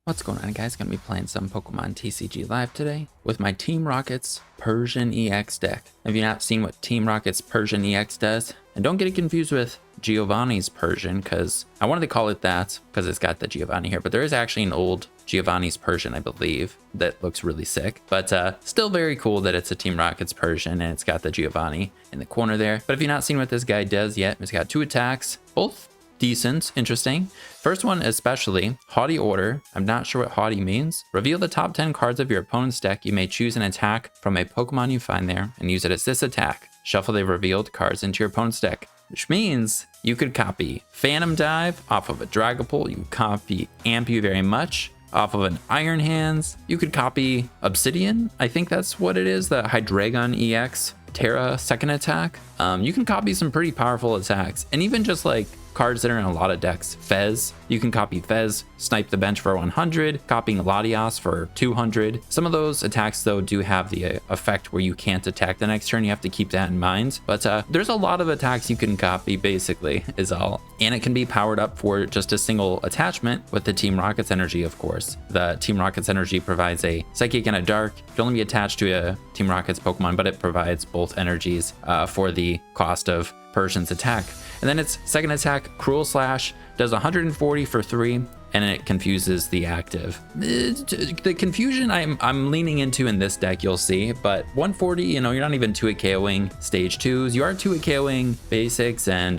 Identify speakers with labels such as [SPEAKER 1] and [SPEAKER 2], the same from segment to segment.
[SPEAKER 1] What's going on, guys? Gonna be playing some Pokemon TCG Live today with my Team Rocket's Persian EX deck. Have you not seen what Team Rocket's Persian EX does? And don't get it confused with Giovanni's Persian, because I wanted to call it that because it's got the Giovanni here, but there is actually an old Giovanni's Persian, I believe, that looks really sick. But still very cool that it's a Team Rocket's Persian and it's got the Giovanni in the corner there. But if you've not seen what this guy does yet, it's got 2 attacks, both decent, interesting. First one especially, Haughty Order. I'm not sure what Haughty means. Reveal the top 10 cards of your opponent's deck. You may choose an attack from a Pokemon you find there and use it as this attack. Shuffle the revealed cards into your opponent's deck, which means you could copy Phantom Dive off of a Dragapult. You could copy Ampu very much off of an Iron Hands. You could copy Obsidian. I think that's what it is, the Hydreigon EX Terra second attack. You can copy some pretty powerful attacks, and even just like cards that are in a lot of decks. Fez, you can copy Fez, snipe the bench for 100, copying Latias for 200. Some of those attacks though do have the effect where you can't attack the next turn. You have to keep that in mind. But there's a lot of attacks you can copy, basically, is all. And it can be powered up for just a single attachment with the Team Rocket's energy, of course. The Team Rocket's energy provides a Psychic and a Dark. It can only be attached to a Team Rocket's Pokemon, but it provides both energies for the cost of Persian's attack. And then its second attack, Cruel Slash, does 140 for 3, and it confuses the active. The confusion I'm leaning into in this deck, you'll see, but 140, you know, you're not even 2-hit KOing stage 2s. You are 2-hit KOing basics and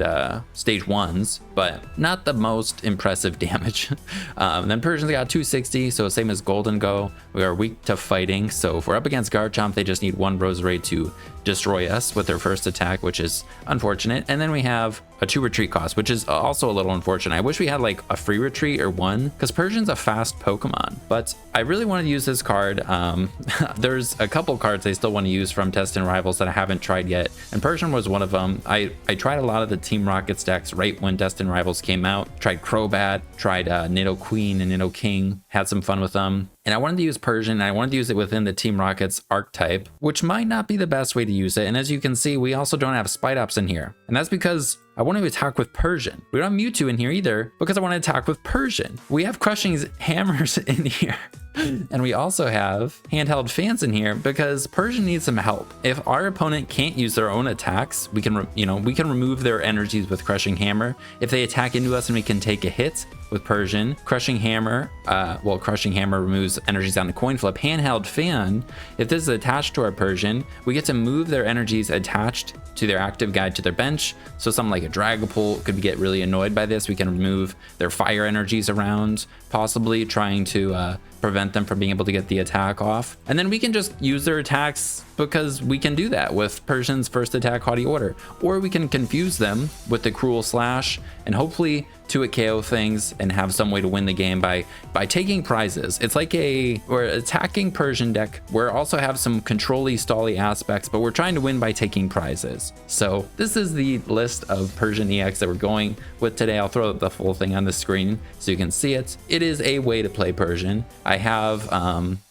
[SPEAKER 1] stage 1s, but not the most impressive damage. Then Persian's got 260, so same as Golden Go. We are weak to fighting, so if we're up against Garchomp, they just need 1 Roserade to destroy us with their first attack, which is unfortunate. And then we have a 2 retreat cost, which is also a little unfortunate. I wish we had like a free retreat or 1, because Persian's a fast Pokemon, but I really want to use this card. There's a couple cards I still want to use from Test and Rivals that I haven't tried yet, and Persian was one of them. I tried a lot of the Team Rockets decks right when Test and Rivals came out. Tried Crobat, tried Nidoqueen and Nidoking, had some fun with them. And I wanted to use Persian, and I wanted to use it within the Team Rockets archetype, which might not be the best way to use it. And as you can see, we also don't have Spidops in here. And that's because I want to attack with Persian. We don't have Mewtwo in here either, because I want to attack with Persian. We have Crushing Hammers in here. And we also have handheld fans in here because Persian needs some help. If our opponent can't use their own attacks, we can, we can remove their energies with Crushing Hammer. If they attack into us and we can take a hit with Persian, Crushing Hammer, Crushing Hammer removes energies on the coin flip. Handheld fan, if this is attached to our Persian, we get to move their energies attached to their active guide to their bench. So something like a Dragapult could get really annoyed by this. We can remove their fire energies around, possibly trying to prevent them from being able to get the attack off. And then we can just use their attacks because we can do that with Persian's first attack, Haughty Order. Or we can confuse them with the Cruel Slash and hopefully 2-hit KO things and have some way to win the game by taking prizes. It's like we're attacking Persian deck. We're also have some control-y, stall-y aspects, but we're trying to win by taking prizes. So this is the list of Persian EX that we're going with today. I'll throw the full thing on the screen so you can see it. It is a way to play Persian. I have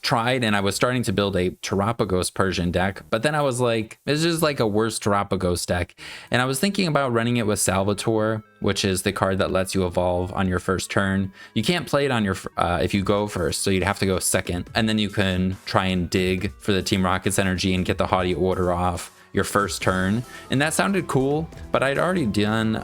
[SPEAKER 1] tried, and I was starting to build a Terapagos Persian deck, but then I was like, it's just like a worse Terapagos deck. And I was thinking about running it with Salvatore, which is the card that lets you evolve on your first turn. You can't play it on your if you go first, so you'd have to go second, and then you can try and dig for the Team Rocket's energy and get the Haughty Order off your first turn. And that sounded cool, but I'd already done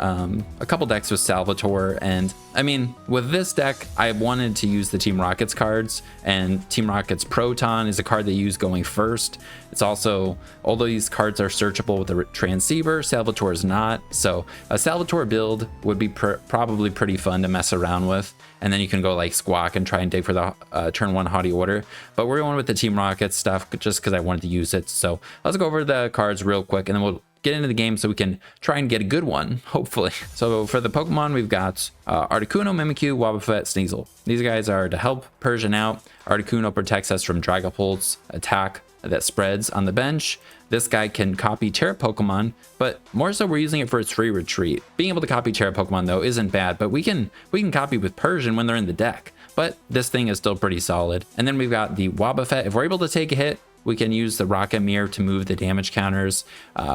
[SPEAKER 1] a couple decks with Salvatore, and I mean, with this deck, I wanted to use the Team Rockets cards, and Team Rockets Proton is a card they use going first. It's also, although these cards are searchable with a Transceiver, Salvatore is not. So a Salvatore build would be probably pretty fun to mess around with. And then you can go like Squawk and try and dig for the turn 1 Haughty Order. But we're going with the Team Rockets stuff just because I wanted to use it. So let's go over the cards real quick, and then we'll get into the game so we can try and get a good one, hopefully. So for the Pokemon, we've got Articuno, Mimikyu, Wobbuffet, Sneasel. These guys are to help Persian out. Articuno protects us from Dragapult's attack that spreads on the bench. This guy can copy Terra Pokemon, but more so we're using it for its free retreat. Being able to copy Terra Pokemon though isn't bad, but we can copy with Persian when they're in the deck. But this thing is still pretty solid. And then we've got the Wobbuffet. If we're able to take a hit, we can use the Rocket Mirror to move the damage counters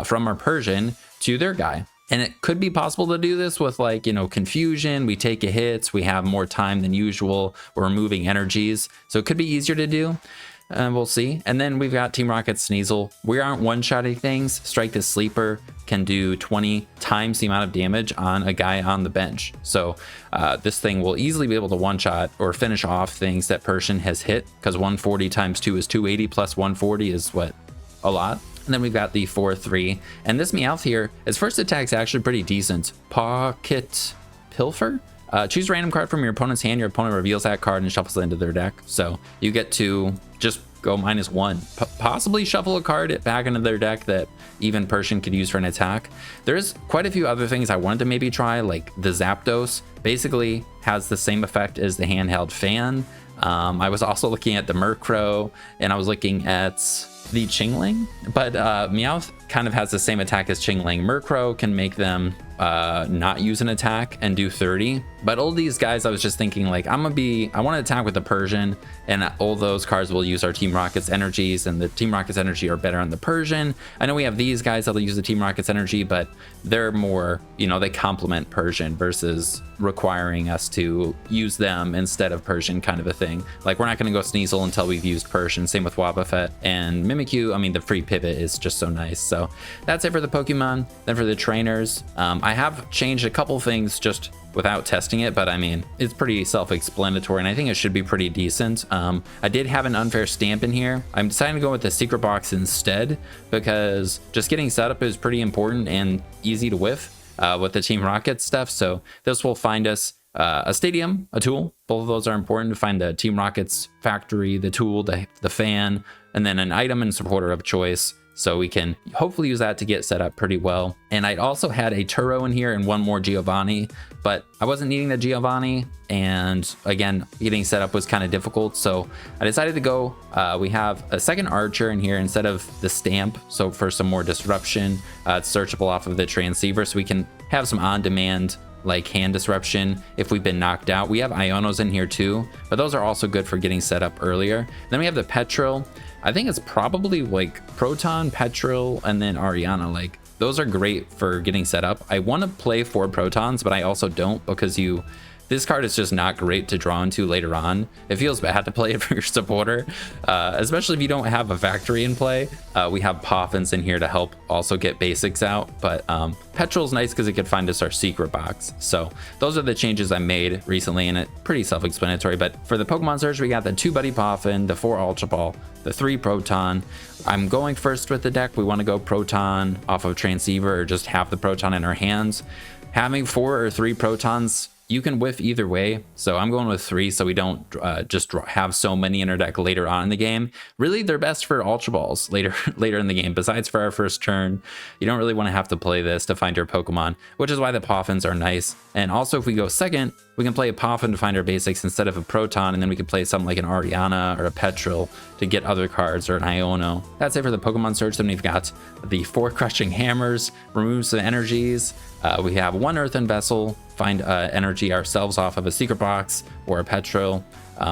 [SPEAKER 1] from our Persian to their guy. And it could be possible to do this with like, you know, confusion. We take a hit, we have more time than usual, we're removing energies. So it could be easier to do. We'll see. And then we've got Team Rocket's Sneasel. We aren't one-shotting things. Strike the Sleeper can do 20 times the amount of damage on a guy on the bench. So this thing will easily be able to one-shot or finish off things that Persian has hit, because 140 times 2 is 280 plus 140 is what? A lot. And then we've got the 4-3. And this Meowth here, its first attack's actually pretty decent. Pocket Pilfer? Choose a random card from your opponent's hand. Your opponent reveals that card and shuffles it into their deck. So you get to just go -1. Possibly shuffle a card back into their deck that even Persian could use for an attack. There's quite a few other things I wanted to maybe try, like the Zapdos. Basically has the same effect as the handheld fan. I was also looking at the Murkrow, and I was looking at the Chingling, but Meowth kind of has the same attack as Chingling. Murkrow can make them not use an attack and do 30, but all these guys I was just thinking like I want to attack with the Persian, and all those cards will use our Team Rocket's energies, and the Team Rocket's energy are better on the Persian. I know we have these guys that'll use the Team Rocket's energy, but they're more, you know, they complement Persian versus requiring us to use them instead of Persian, kind of a thing. Like we're not going to go Sneasel until we've used Persian. Same with Wobbuffet and Mimikyu. I mean, the free pivot is just so nice. So that's it for the Pokemon. Then for the trainers, I have changed a couple things just without testing it, but I mean, it's pretty self-explanatory, and I think it should be pretty decent. I did have an unfair stamp in here. I'm deciding to go with the secret box instead, because just getting set up is pretty important and easy to whiff with the Team Rocket stuff. So this will find us a stadium, a tool. Both of those are important to find the Team Rocket's factory, the tool, the fan, and then an item and supporter of choice. So we can hopefully use that to get set up pretty well. And I also had a Turo in here and one more Giovanni, but I wasn't needing the Giovanni. And again, getting set up was kind of difficult. So I decided to go, we have a second Archer in here instead of the stamp. So for some more disruption, it's searchable off of the transceiver. So we can have some on-demand like hand disruption if we've been knocked out. We have Ionos in here too, but those are also good for getting set up earlier. Then we have the Petrel. I think it's probably like Proton, Petrel, and then Ariana. Like those are great for getting set up. I want to play 4 Protons, but I also don't, because this card is just not great to draw into later on. It feels bad to play it for your supporter, especially if you don't have a factory in play. We have Poffins in here to help also get basics out, but Petrel's nice because it could find us our secret box. So those are the changes I made recently, and it's pretty self-explanatory. But for the Pokemon search, we got the 2 Buddy Poffin, the 4 Ultra Ball, the 3 Proton. I'm going first with the deck. We want to go Proton off of Transceiver, or just have the Proton in our hands. Having 4 or 3 Protons, you can whiff either way, so I'm going with 3 so we don't just have so many in our deck later on in the game. Really, they're best for Ultra Balls later in the game. Besides for our first turn, you don't really want to have to play this to find your Pokemon, which is why the Poffins are nice. And also, if we go second, we can play a Poffin to find our basics instead of a Proton, and then we can play something like an Ariana or a Petrel to get other cards, or an Iono. That's it for the Pokemon search. Then we've got the 4 Crushing Hammers, remove some energies. We have 1 Earthen Vessel, find energy ourselves off of a secret box or a Petrel.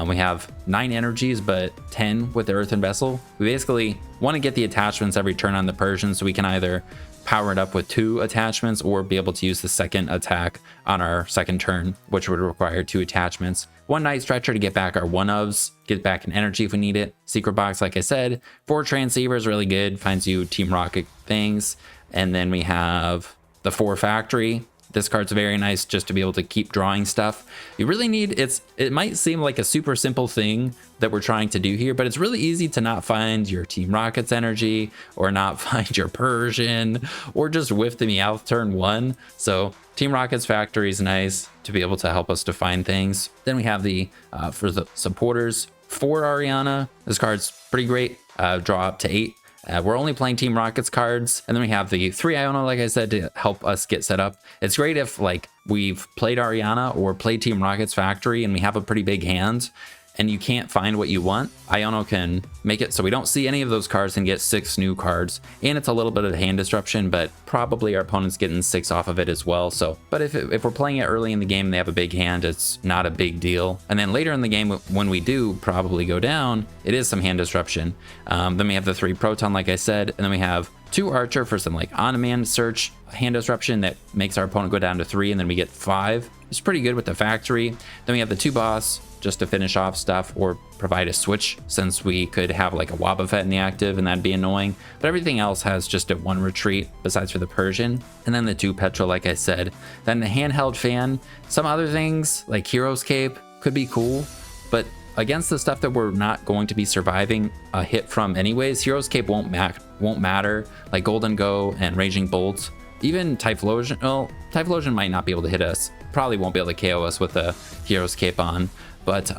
[SPEAKER 1] We have 9 energies, but 10 with the Earthen Vessel. We basically want to get the attachments every turn on the Persian, so we can either power it up with 2 attachments or be able to use the second attack on our second turn, which would require 2 attachments. 1 Night Stretcher to get back our 1-ofs, get back an energy if we need it. Secret Box, like I said. 4 Transceivers, really good, finds you Team Rocket things. And then we have the 4 Factory. This card's very nice just to be able to keep drawing stuff. You really need, it might seem like a super simple thing that we're trying to do here, but it's really easy to not find your Team Rocket's energy, or not find your Persian, or just whiff the Meowth turn 1. So Team Rocket's Factory is nice to be able to help us to find things. Then we have the, for the supporters, 4 Ariana. This card's pretty great, draw up to 8. We're only playing Team Rocket's cards. And then we have the 3 Iono, like I said, to help us get set up. It's great if like we've played Ariana or played Team Rocket's Factory and we have a pretty big hand and you can't find what you want. Iono can make it so we don't see any of those cards and get 6 new cards. And it's a little bit of hand disruption, but probably our opponent's getting 6 off of it as well. So, but if we're playing it early in the game and they have a big hand, it's not a big deal. And then later in the game, when we do probably go down, it is some hand disruption. Then we have the 3 Proton, like I said, and then we have 2 Archer for some like on-demand search, hand disruption that makes our opponent go down to 3, and then we get 5. It's pretty good with the factory. Then we have the 2 boss just to finish off stuff or provide a switch, since we could have like a Wobbuffet in the active and that'd be annoying. But everything else has just a 1 retreat besides for the Persian. And then the 2 Petrel, like I said. Then the handheld fan. Some other things like Hero's Cape could be cool, but against the stuff that we're not going to be surviving a hit from anyways, Hero's Cape won't matter, like Golden Go and Raging Bolt. Even Typhlosion, well, Typhlosion might not be able to hit us. Probably won't be able to KO us with a Hero's Cape on, but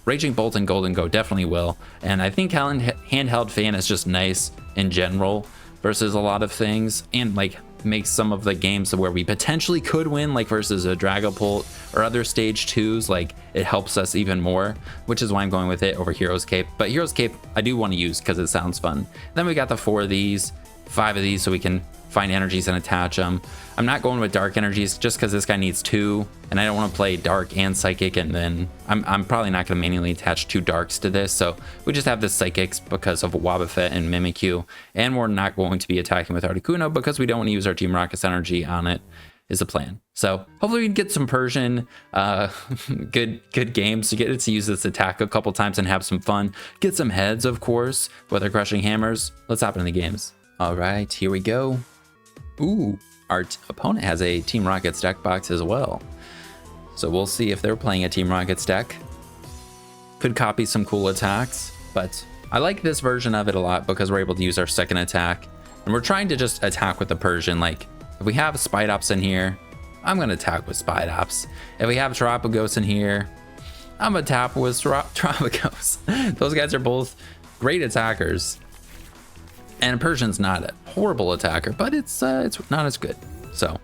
[SPEAKER 1] Raging Bolt and Golden Go definitely will. And I think handheld fan is just nice in general versus a lot of things, and like makes some of the games where we potentially could win, like versus a Dragapult or other stage 2s, like it helps us even more, which is why I'm going with it over Hero's Cape. But Hero's Cape I do want to use because it sounds fun. Then we got the 4 of these, 5 of these, so we can find energies and attach them. I'm not going with dark energies just because this guy needs 2, and I don't want to play dark and psychic, and then I'm probably not going to manually attach 2 darks to this, so we just have the psychics because of Wobbuffet and Mimikyu, and we're not going to be attacking with Articuno because we don't want to use our Team Rocket's energy on it, is the plan. So hopefully we can get some Persian good games to get to use this attack a couple times and have some fun, get some heads, of course, with our crushing hammers. Let's hop into the games. All right, here we go. Ooh, our opponent has a Team Rockets deck box as well. So we'll see if they're playing a Team Rockets deck. Could copy some cool attacks, but I like this version of it a lot because we're able to use our second attack. And we're trying to just attack with the Persian. Like, if we have Spidops in here, I'm going to attack with Spidops. If we have Terapagos in here, I'm going to tap with Terapagos. Those guys are both great attackers. And Persian's not a horrible attacker, but it's not as good. So, all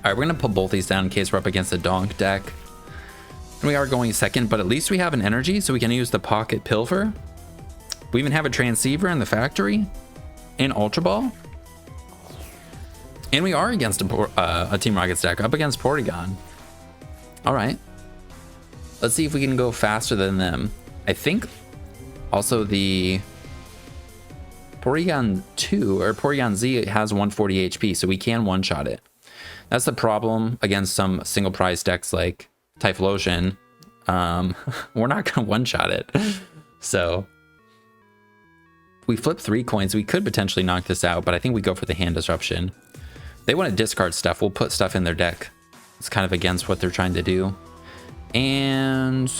[SPEAKER 1] right, we're gonna put both these down in case we're up against a donk deck. And we are going second, but at least we have an energy, so we can use the Pocket Pilfer. We even have a Transceiver in the factory, and Ultra Ball. And we are against a Team Rockets deck, up against Porygon. All right, let's see if we can go faster than them. I think also the Porygon 2 or Porygon Z has 140 HP, so we can one-shot it. That's the problem against some single prize decks like Typhlosion. We're not gonna one-shot it. So we flip 3 coins. We could potentially knock this out, but I think we go for the hand disruption. They want to discard stuff. We'll put stuff in their deck. It's kind of against what they're trying to do. And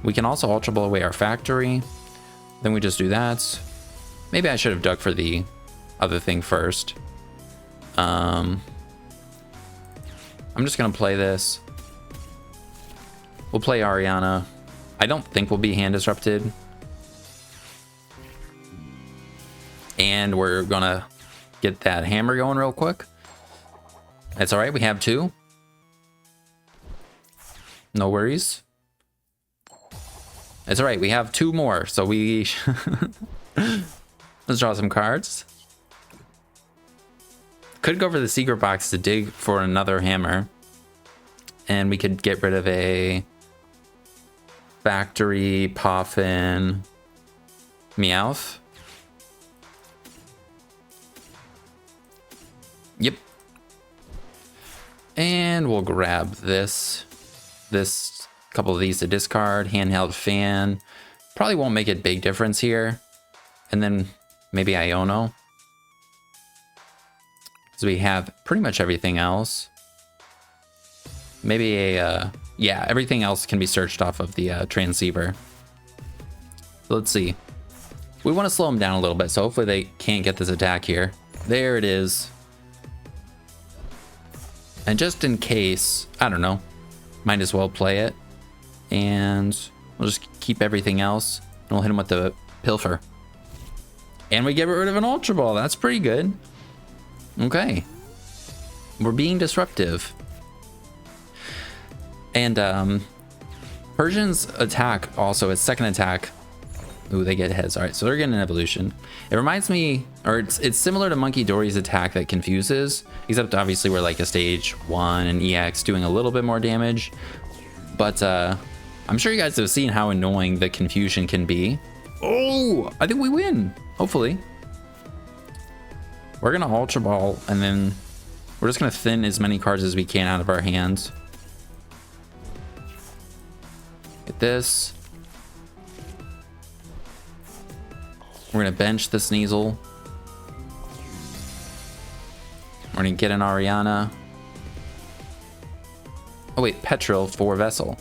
[SPEAKER 1] we can also Ultra Ball away our factory. Then we just do that. Maybe I should have dug for the other thing first. I'm just gonna play this. We'll play Ariana. I don't think we'll be hand disrupted. And we're gonna get that hammer going real quick. That's all right, we have 2. No worries. It's all right, we have 2 more, so we... Let's draw some cards. Could go for the secret box to dig for another hammer. And we could get rid of a factory, Poffin, Meowth. Yep. And we'll grab this couple of these to discard. Handheld fan. Probably won't make a big difference here. And then maybe Iono. So we have pretty much everything else. Maybe a, yeah, everything else can be searched off of the transceiver. So let's see. We want to slow them down a little bit, so hopefully they can't get this attack here. There it is. And just in case, I don't know, might as well play it. And we'll just keep everything else. And we'll hit him with the Pilfer. And we get rid of an Ultra Ball. That's pretty good. Okay. We're being disruptive. And Persian's attack also, its second attack. Ooh, they get heads. All right, so they're getting an evolution. It reminds me, or it's similar to Monkey Dory's attack that confuses, except obviously we're like a stage 1 and EX doing a little bit more damage. But I'm sure you guys have seen how annoying the confusion can be. Oh, I think we win, hopefully. We're gonna Ultra Ball, and then we're just gonna thin as many cards as we can out of our hands. Get this. We're gonna bench the Sneasel. We're gonna get an Ariana. Oh wait, Petrel for Vessel.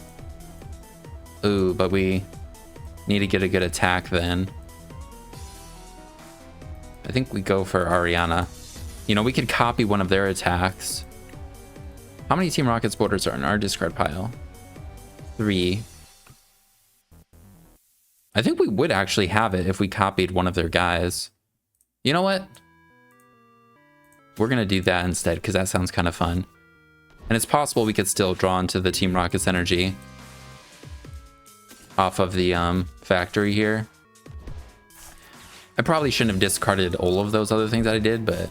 [SPEAKER 1] Ooh, but we need to get a good attack then. I think we go for Ariana. You know, we could copy one of their attacks. How many Team Rocket's borders are in our discard pile? 3. I think we would actually have it if we copied one of their guys. You know what? We're going to do that instead because that sounds kind of fun. And it's possible we could still draw into the Team Rocket's energy off of the factory here. I probably shouldn't have discarded all of those other things that I did, but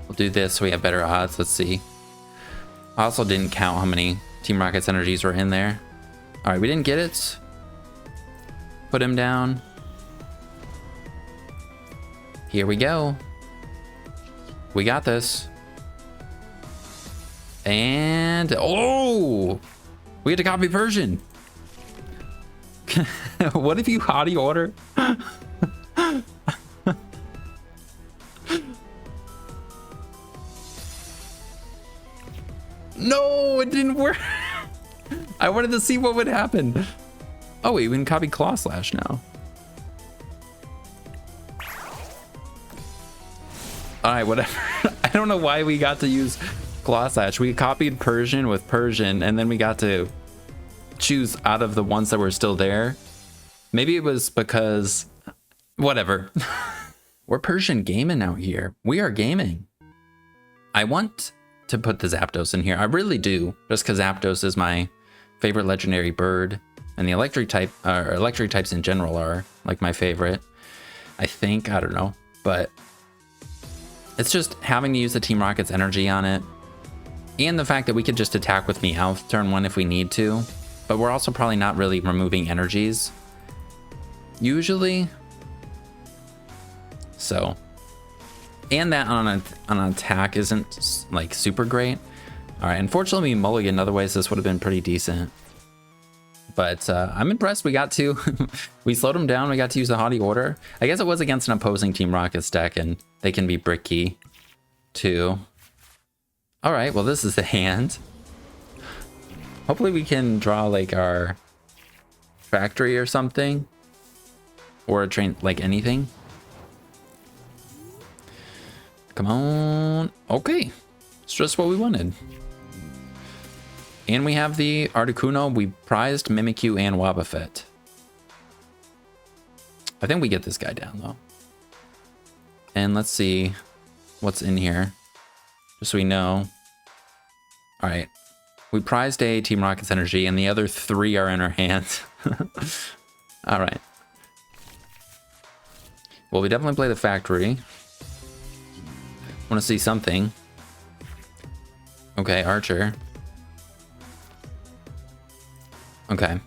[SPEAKER 1] we'll do this so we have better odds. Let's see. I also didn't count how many Team Rocket's energies were in there. All right, we didn't get it. Put him down. Here we go. We got this. And oh, we had to copy Persian. What if you Haughty Order? No, it didn't work. I wanted to see what would happen. Oh wait, we can copy Claw Slash now. All right, whatever. I don't know why we got to use Claw Slash. We copied Persian with Persian, and then we got to choose out of the ones that were still there. Maybe it was because, whatever. We're Persian gaming out here. We are gaming. I want to put the Zapdos in here. I really do, just because Zapdos is my favorite legendary bird, and the electric type, or electric types in general are like my favorite. I think, I don't know, but it's just having to use the Team Rocket's energy on it, and the fact that we could just attack with Meowth turn 1 if we need to, but we're also probably not really removing energies usually. So, and that on an attack isn't like super great. All right, unfortunately, we mulliganed. Otherwise, this would have been pretty decent. But I'm impressed. We got to, we slowed them down. We got to use the Haughty Order. I guess it was against an opposing Team Rocket's deck, and they can be bricky too. All right, well, this is the hand. Hopefully we can draw like our factory or something, or a train, like anything. Come on. Okay, it's just what we wanted. And we have the Articuno. We prized Mimikyu and Wobbuffet. I think we get this guy down though. And let's see what's in here, just so we know. All right, we prized a Team Rocket's energy, and the other 3 are in our hands. All right. Well, we definitely play the factory. Want to see something. Okay, Archer. Okay,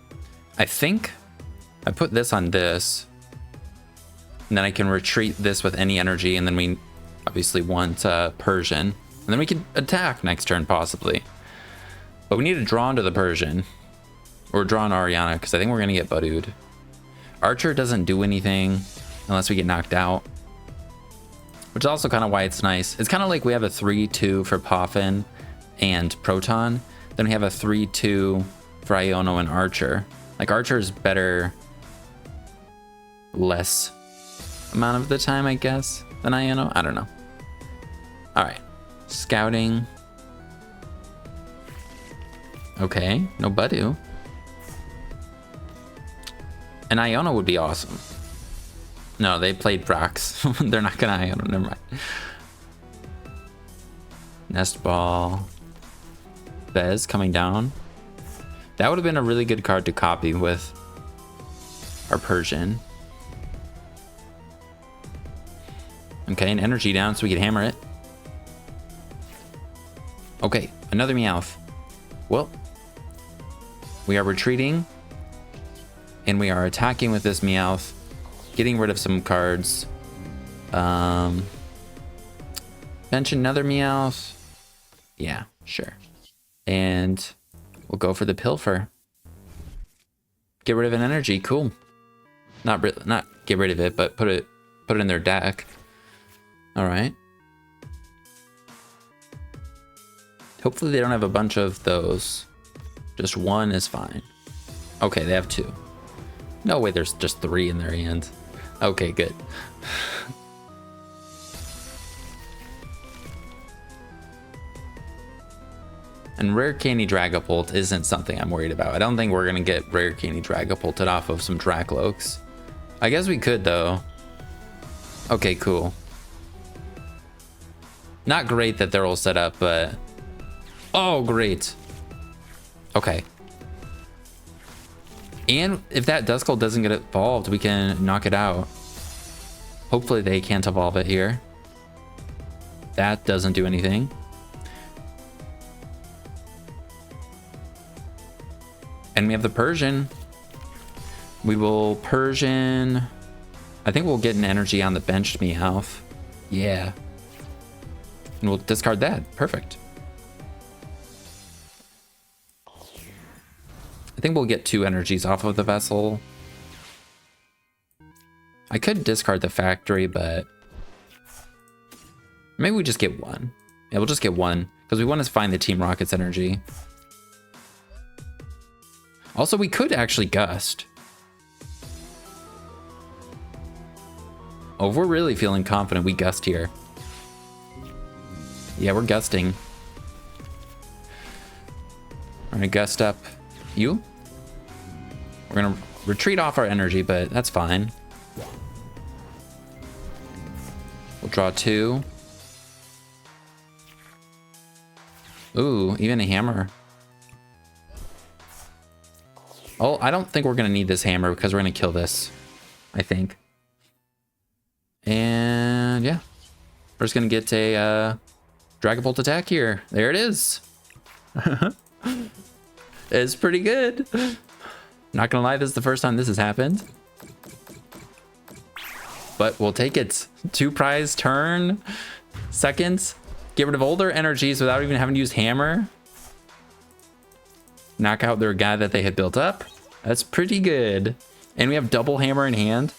[SPEAKER 1] I think I put this on this, and then I can retreat this with any energy, and then we obviously want Persian, and then we can attack next turn possibly. But we need to draw into the Persian, or draw on Ariana, because I think we're gonna get Budooed. Archer doesn't do anything unless we get knocked out, which is also kind of why it's nice. It's kind of like we have a 3-2 for Poffin and Proton, then we have a 3-2 for Iono and Archer. Like, Archer is better less amount of the time, I guess, than Iono. I don't know. All right, scouting. Okay, no Budoo. And Iono would be awesome. No, they played Brox. They're not gonna Iono, never mind. Nest Ball. Bez coming down. That would have been a really good card to copy with our Persian. Okay, an energy down so we can hammer it. Okay, another Meowth. Well, we are retreating, and we are attacking with this Meowth, getting rid of some cards. bench another Meowth. Yeah, sure. And we'll go for the Pilfer. Get rid of an energy, cool. Not get rid of it, but put it in their deck. All right. Hopefully they don't have a bunch of those. Just one is fine. Okay, they have two. No way there's just three in their hand. Okay, good. And rare candy Dragapult isn't something I'm worried about. I don't think we're gonna get rare candy Dragapulted off of some Dracloaks. I guess we could though. Okay, cool. Not great that they're all set up, but... Oh, great. Okay. And if that Duskull doesn't get evolved, we can knock it out. Hopefully they can't evolve it here. That doesn't do anything. And we have the Persian. We will Persian. I think we'll get an energy on the benched Meowth. Yeah. And we'll discard that. Perfect. I think we'll get 2 energies off of the vessel. I could discard the factory, but maybe we just get 1. Yeah, we'll just get 1 because we want to find the Team Rocket's energy. Also, we could actually gust. Oh, if we're really feeling confident, we gust here. Yeah, we're gusting. We're gonna gust up you. We're gonna retreat off our energy, but that's fine. We'll draw 2. Ooh, even a hammer. Oh, I don't think we're gonna need this hammer because we're gonna kill this, I think. And yeah, we're just gonna get a Dragapult attack here. There it is. It's pretty good. Not gonna lie, this is the first time this has happened. But we'll take it. 2 prize turn. Seconds. Get rid of older energies without even having to use hammer. Knock out their guy that they had built up. That's pretty good. And we have double hammer in hand.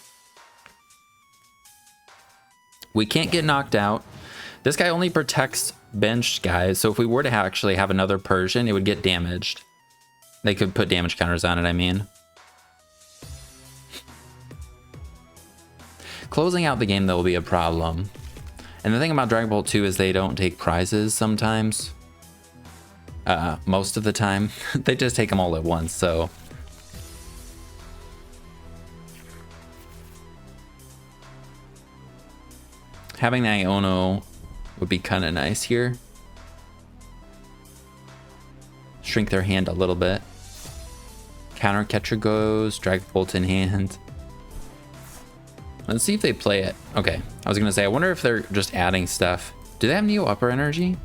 [SPEAKER 1] We can't get knocked out. This guy only protects benched guys. So if we were to actually have another Persian, it would get damaged. They could put damage counters on it, I mean. Closing out the game, though, will be a problem. And the thing about Dragapult 2 is they don't take prizes sometimes. Most of the time. They just take them all at once, so... Having the Iono would be kind of nice here. Shrink their hand a little bit. Counter catcher goes, Dragapult in hand. Let's see if they play it. Okay, I was gonna say, I wonder if they're just adding stuff. Do they have Neo Upper Energy?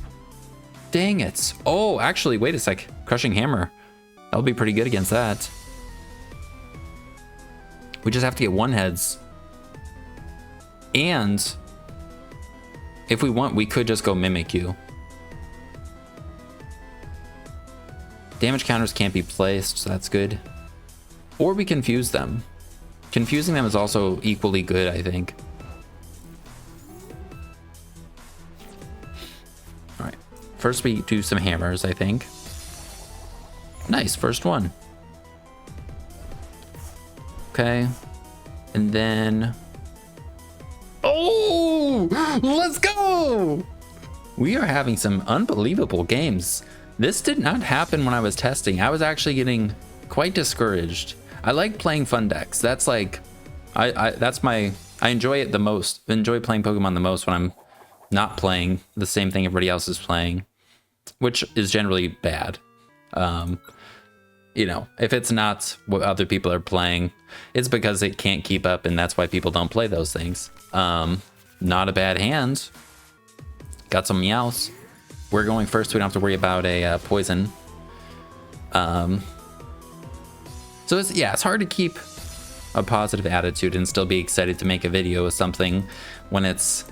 [SPEAKER 1] Dang it. Oh, actually, wait a sec. Crushing Hammer. That'll be pretty good against that. We just have to get 1-heads. And if we want, we could just go Mimikyu. Damage counters can't be placed, so that's good. Or we confuse them. Confusing them is also equally good, I think. All right, first we do some hammers, I think. Nice, first one. Okay, and then... Oh, let's go! We are having some unbelievable games. This did not happen when I was testing. I was actually getting quite discouraged. I like playing fun decks. That's like, I enjoy it the most. Enjoy playing Pokemon the most when I'm not playing the same thing everybody else is playing, which is generally bad. You know, if it's not what other people are playing, it's because it can't keep up, and that's why people don't play those things. Not a bad hand. Got some Meowths. We're going first, so we don't have to worry about a poison. So it's, yeah, it's hard to keep a positive attitude and still be excited to make a video with something when it's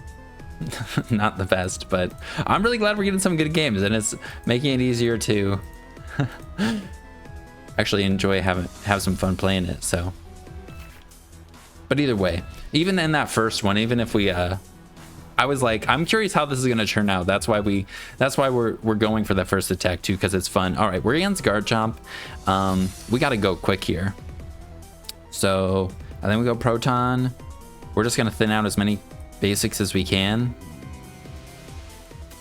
[SPEAKER 1] Not the best, but I'm really glad we're getting some good games, and it's making it easier to actually enjoy have some fun playing it. So, but either way, even in that first one, even if we I was like, I'm curious how this is going to turn out. That's why we're going for that first attack too, because it's fun. All right, we're against Garchomp. We got to go quick here. So I think we go Proton. We're just going to thin out as many basics as we can.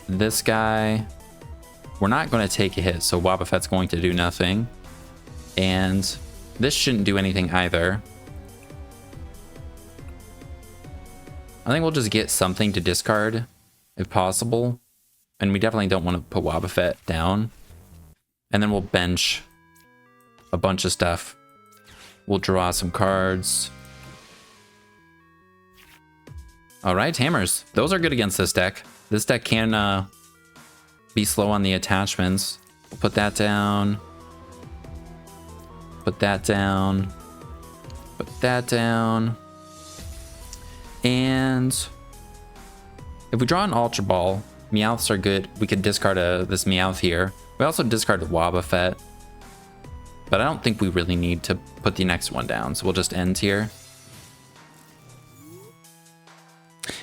[SPEAKER 1] This guy, we're not going to take a hit, so Wobbuffet's going to do nothing. And this shouldn't do anything either. I think we'll just get something to discard if possible. And we definitely don't want to put Wobbuffet down. And then we'll bench a bunch of stuff. We'll draw some cards. All right, hammers. Those are good against this deck. This deck can be slow on the attachments. We'll put that down. Put that down. Put that down. And if we draw an Ultra Ball, Meowths are good. We could discard this Meowth here. We also discard a Wobbuffet. But I don't think we really need to put the next one down, so we'll just end here.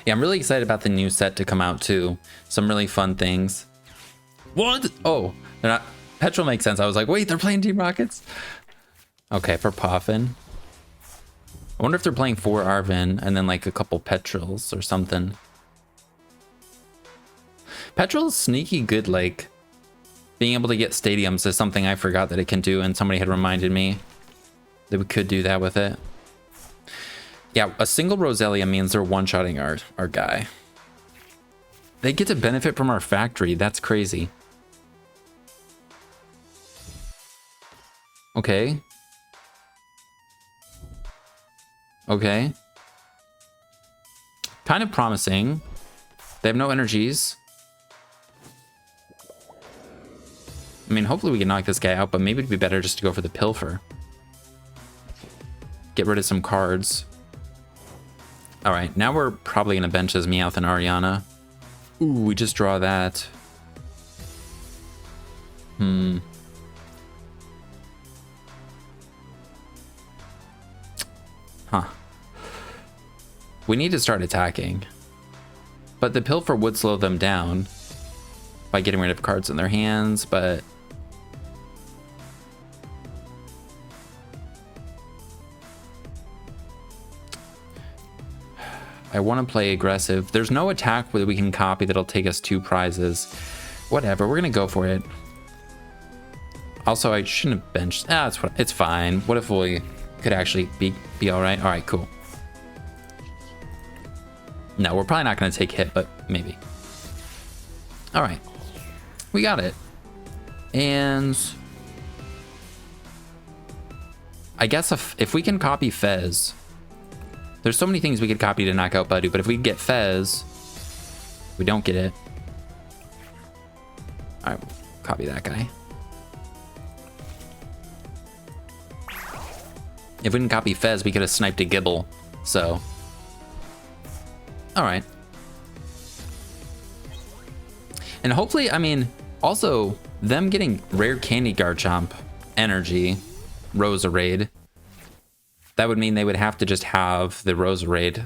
[SPEAKER 1] Yeah, I'm really excited about the new set to come out too. Some really fun things. What? Oh, they're not. Petrel makes sense. I was like, wait, they're playing Team Rockets? Okay, for Poffin. I wonder if they're playing 4 Arven and then like a couple Petrels or something. Petrel's sneaky good, like being able to get stadiums is something I forgot that it can do, and somebody had reminded me that we could do that with it. Yeah, a single Roselia means they're one-shotting our guy. They get to benefit from our factory. That's crazy. Okay. Okay. Kind of promising. They have no energies. I mean, hopefully we can knock this guy out, but maybe it'd be better just to go for the Pilfer. Get rid of some cards. All right, now we're probably going to bench as Meowth and Ariana. Ooh, we just draw that. Huh. We need to start attacking. But the Pilfer would slow them down by getting rid of cards in their hands, but I want to play aggressive. There's no attack that we can copy that'll take us 2 prizes. Whatever, we're gonna go for it. Also, I shouldn't have benched. It's fine. What if we could actually be all right? All right, cool. No, we're probably not gonna take hit, but maybe. All right, we got it. And I guess if we can copy Fez, there's so many things we could copy to knock out Budu, but if we get Fez, we don't get it. All right, copy that guy. If we didn't copy Fez, we could have sniped a Gibble, so. All right. And hopefully, I mean, also, them getting rare candy Garchomp energy, Roserade, that would mean they would have to just have the Roserade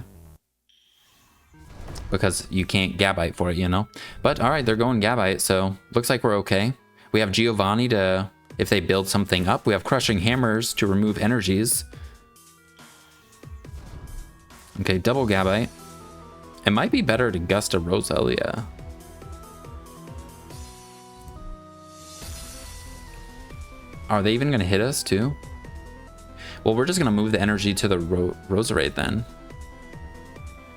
[SPEAKER 1] because you can't Gabite for it, you know? But all right, they're going Gabite, so looks like we're okay. We have Giovanni to, if they build something up. We have Crushing Hammers to remove energies. Okay, double Gabite. It might be better to Gust a Roselia. Are they even going to hit us too? Well, we're just going to move the energy to the Roserade then.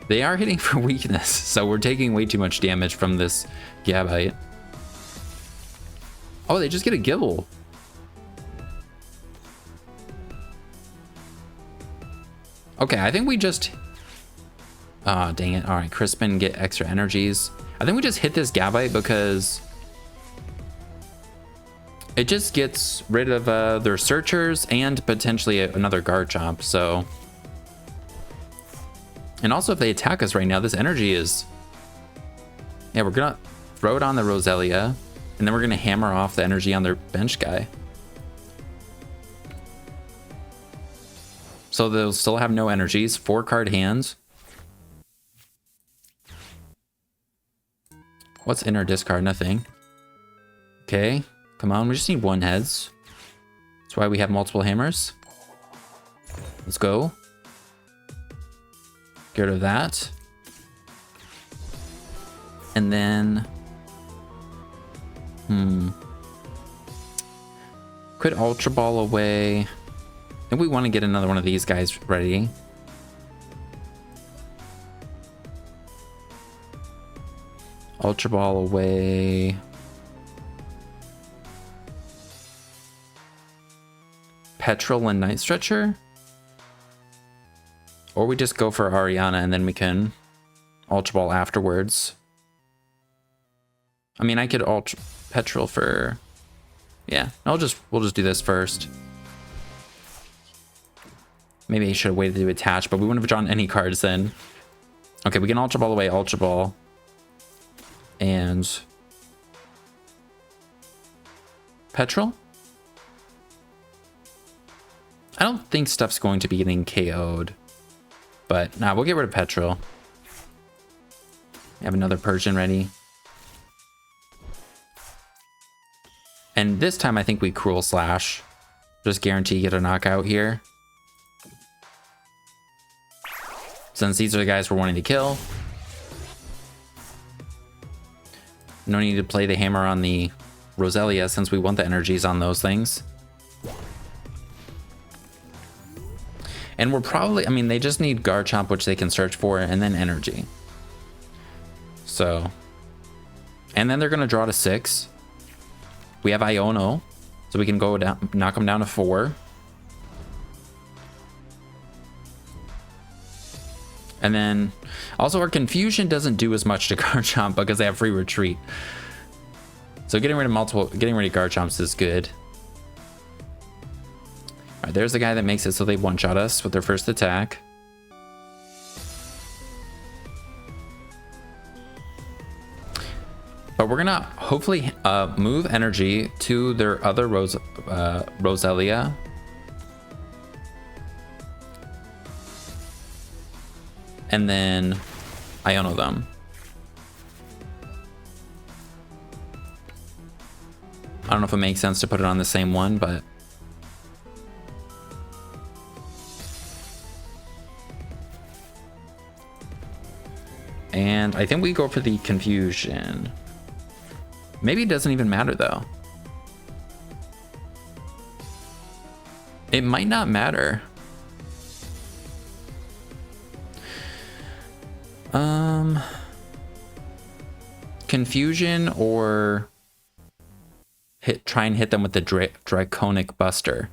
[SPEAKER 1] They are hitting for weakness, so we're taking way too much damage from this Gabite. Oh, they just get a Gibble. Okay, I think we just... Ah, dang it. All right, Crispin, get extra energies. I think we just hit this Gabite because it just gets rid of their Searchers and potentially another Garchomp, so... And also, if they attack us right now, this energy is Yeah, we're gonna throw it on the Roselia, and then we're gonna hammer off the energy on their bench guy. So they'll still have no energies, 4-card hands. What's in our discard? Nothing. Okay, come on, we just need 1 heads. That's why we have multiple hammers. Let's go. Get rid of that. And then... Quit Ultra Ball away. I think we want to get another one of these guys ready. Ultra Ball away. Petrel and Night Stretcher. Or we just go for Ariana and then we can Ultra Ball afterwards. I mean, I could Petrel for... Yeah, we'll just do this first. Maybe I should have waited to attach, but we wouldn't have drawn any cards then. Okay, we can Ultra Ball away, Ultra Ball. And... Petrel? I don't think stuff's going to be getting KO'd. But, nah, we'll get rid of Petrel. We have another Persian ready. And this time I think we Cruel Slash. Just guarantee you get a knockout here. Since these are the guys we're wanting to kill. No need to play the hammer on the Roselia since we want the energies on those things. And we're probably, I mean, they just need Garchomp, which they can search for, and then energy. So, and then they're going to draw to 6. We have Iono, so we can go down, knock them down to 4. And then, also our Confusion doesn't do as much to Garchomp because they have free retreat. So getting rid of Garchomps is good. All right, there's the guy that makes it so they one-shot us with their first attack. But we're gonna hopefully move energy to their other Roselia. And then Iono them. I don't know if it makes sense to put it on the same one, but... And I think we go for the Confusion. Maybe it doesn't even matter though. It might not matter. Confusion or try and hit them with the Draconic Buster.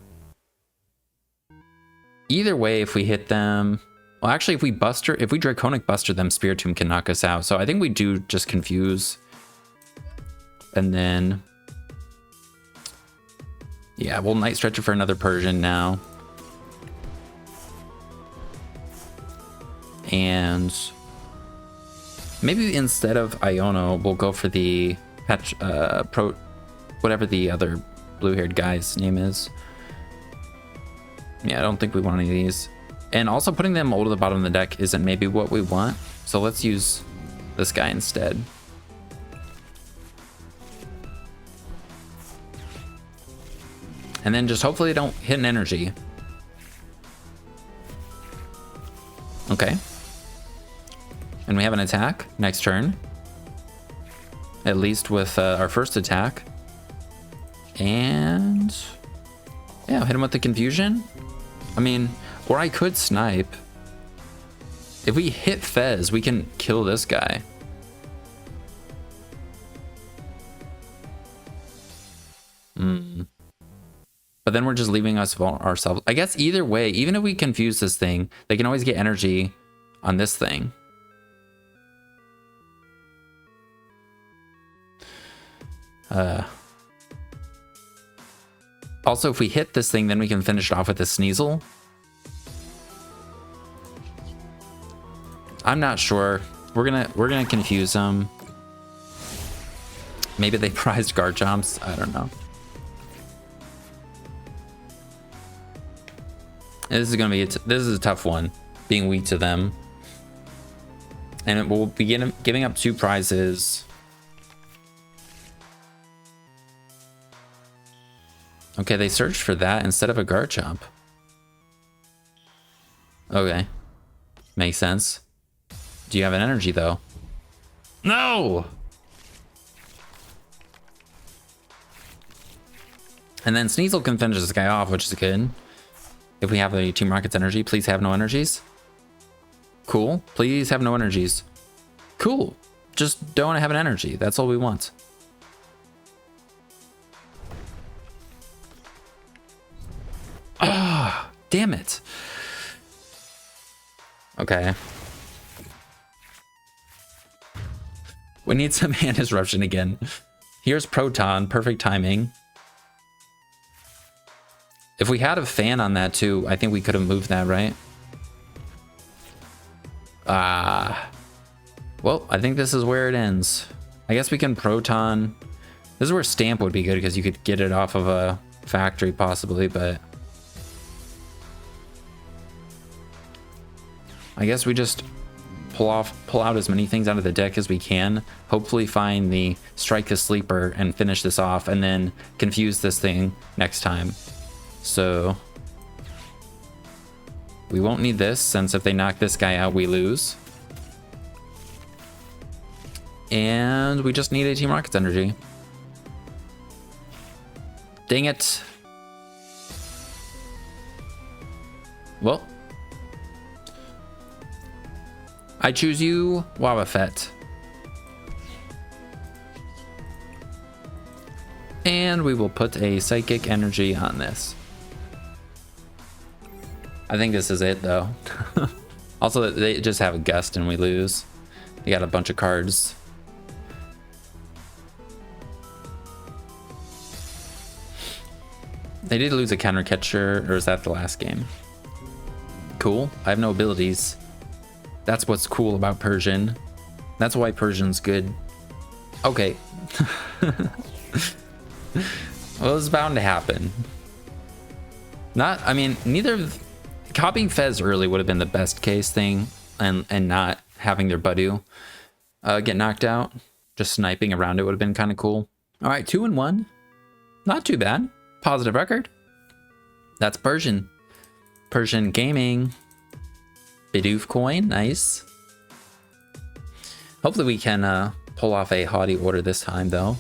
[SPEAKER 1] Either way, if we hit them, well, actually, if we Draconic Buster them, Spiritomb can knock us out. So I think we do just Confuse. And then, yeah, we'll Night Stretcher for another Persian now. And maybe instead of Iono, we'll go for the whatever the other blue-haired guy's name is. Yeah, I don't think we want any of these. And also putting them all to the bottom of the deck isn't maybe what we want. So let's use this guy instead. And then just hopefully they don't hit an energy. Okay. And we have an attack next turn. At least with our first attack. And... yeah, hit him with the Confusion. I mean, or I could snipe. If we hit Fez, we can kill this guy. But then we're just leaving ourselves. I guess either way, even if we confuse this thing, they can always get energy on this thing. Also, if we hit this thing, then we can finish it off with a Sneasel. I'm not sure. We're gonna confuse them. Maybe they prized Garchomps. I don't know. This is gonna be this is a tough one, being weak to them, and it will begin giving up 2 prizes. Okay, they searched for that instead of a Garchomp. Okay, makes sense. Do you have an energy though? No. And then Sneasel can finish this guy off, which is good. If we have a Team Rocket's energy, please have no energies. Cool. Please have no energies. Cool. Just don't have an energy. That's all we want. Ah, damn it. Okay. We need some hand disruption again. Here's Proton. Perfect timing. If we had a fan on that too, I think we could have moved that, right? Well, I think this is where it ends. I guess we can Proton. This is where Stamp would be good because you could get it off of a factory possibly, but I guess we just pull out as many things out of the deck as we can. Hopefully find the Strike the Sleeper and finish this off, and then confuse this thing next time. So we won't need this, since if they knock this guy out, we lose. And we just need a Team Rocket's energy. Dang it. Well, I choose you, Wobbuffet. And we will put a Psychic Energy on this. I think this is it though. Also, they just have a Gust and we lose. They got a bunch of cards. They did lose a Counter Catcher, or is that the last game? Cool. I have no abilities. That's what's cool about Persian. That's why Persian's good. Okay. Well, it's bound to happen. I mean, neither of copying Fez early would have been the best case thing, and not having their Budu get knocked out. Just sniping around it would have been kind of cool. All right, 2-1. Not too bad. Positive record. That's Persian. Persian Gaming. Bidoof coin, nice. Hopefully we can pull off a Haughty Order this time, though.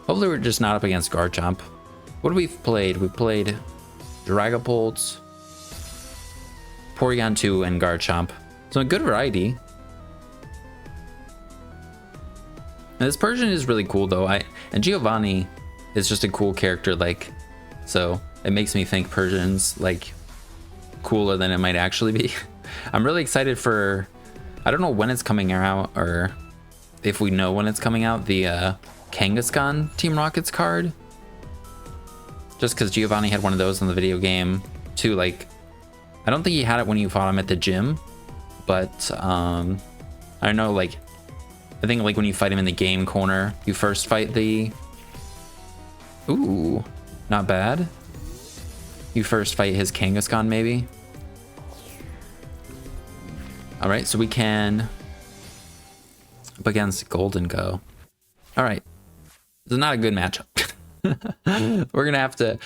[SPEAKER 1] Hopefully we're just not up against Garchomp. What have we played? We played Dragapult, Porygon 2, and Garchomp. So a good variety. And this Persian is really cool, though. And Giovanni is just a cool character, like, so it makes me think Persian's like cooler than it might actually be. I'm really excited for, I don't know when it's coming out, or if we know when it's coming out, the Kangaskhan Team Rockets card. Just because Giovanni had one of those in the video game too. Like, I don't think he had it when you fought him at the gym, but I don't know, like, I think like when you fight him in the game corner, you first fight the, ooh, not bad. You first fight his Kangaskhan maybe. All right, so we can up against Golden Go. All right, this is not a good matchup. We're gonna have to.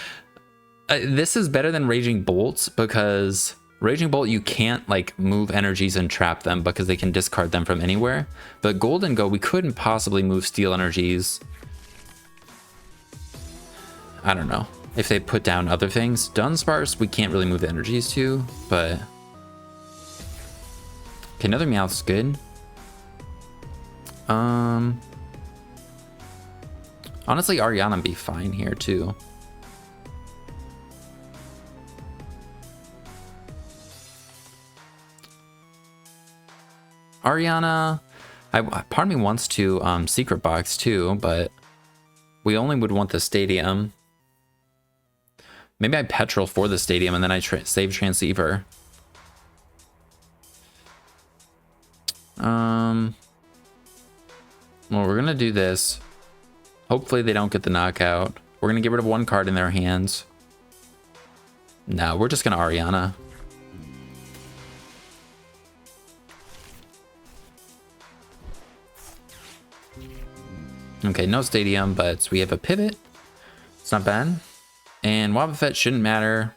[SPEAKER 1] This is better than Raging Bolts, because Raging Bolt you can't like move energies and trap them because they can discard them from anywhere. But Golden Go, we couldn't possibly move Steel energies. I don't know if they put down other things. Dunsparce, we can't really move the energies to, but okay, another Meowth's good. Honestly, Ariana would be fine here too. Ariana, part of me wants to secret box too, but we only would want the stadium. Maybe I Petrel for the stadium and then I save Transceiver. Well, we're gonna do this. Hopefully they don't get the knockout. We're going to get rid of one card in their hands. No, we're just going to Ariana. Okay, no stadium, but we have a pivot. It's not bad. And Wobbuffet shouldn't matter.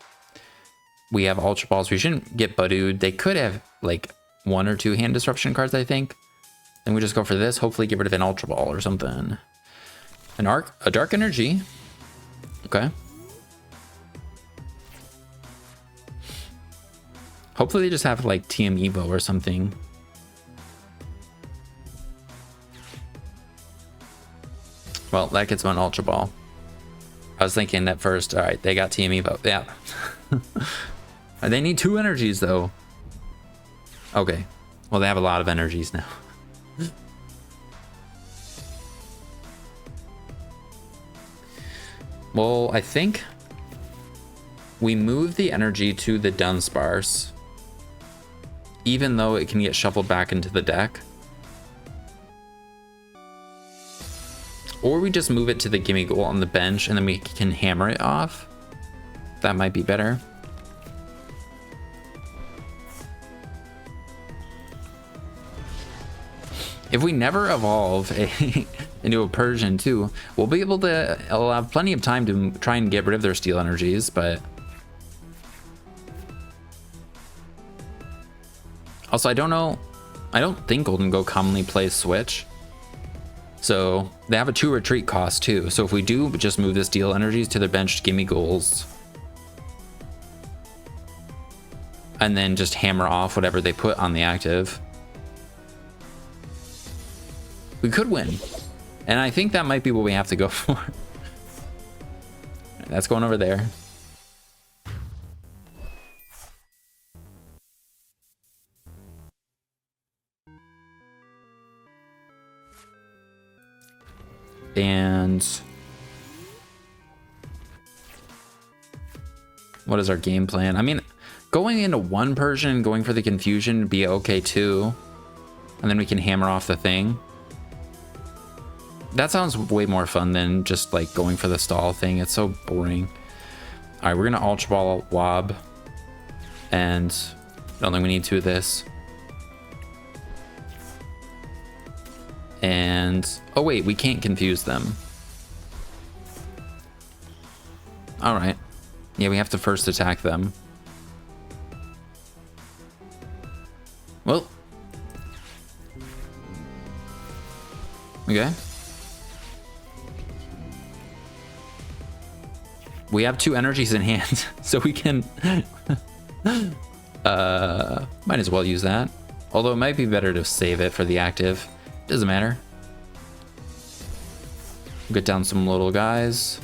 [SPEAKER 1] We have Ultra Balls. We shouldn't get Budooed. They could have like 1 or 2 hand disruption cards, I think. Then we just go for this. Hopefully get rid of an Ultra Ball or something. A Dark Energy. Okay. Hopefully they just have like TM Evo or something. Well, that gets one Ultra Ball. I was thinking at first, all right, they got TM Evo. Yeah. They need 2 energies though. Okay. Well, they have a lot of energies now. Well, I think we move the energy to the Dunsparce, even though it can get shuffled back into the deck. Or we just move it to the Gimme Goal on the bench and then we can hammer it off. That might be better. If we never evolve into a Persian too, we'll be able to, I'll have plenty of time to try and get rid of their steel energies, but also I don't think Golden Go commonly plays Switch. So they have a 2 retreat cost too. So if we do just move the steel energies to their bench Gimme Goals and then just hammer off whatever they put on the active, we could win. And I think that might be what we have to go for. That's going over there. And what is our game plan? I mean, going into 1 Persian, going for the confusion would be okay too. And then we can hammer off the thing. That sounds way more fun than just like going for the stall thing. It's so boring. All right, we're gonna Ultra Ball Wob, and I don't think we need 2 of this. And oh wait, we can't confuse them. All right, yeah, we have to first attack them. Well, okay. We have 2 energies in hand, so we can might as well use that. Although it might be better to save it for the active. Doesn't matter. Get down some little guys.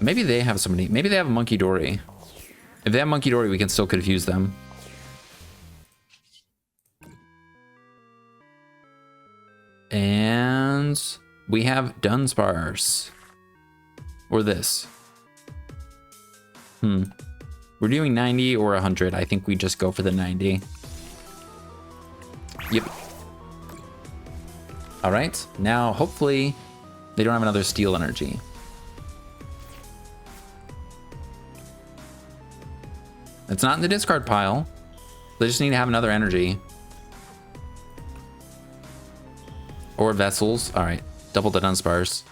[SPEAKER 1] Maybe they have somebody. Maybe they have a Monkey Dory. If they have Monkey Dory, we can still confuse them. And we have Dunsparce. Or this. We're doing 90 or 100. I think we just go for the 90. Yep. All right. Now, hopefully, they don't have another steel energy. It's not in the discard pile. They just need to have another energy. Or vessels. All right. Double the Dunsparce.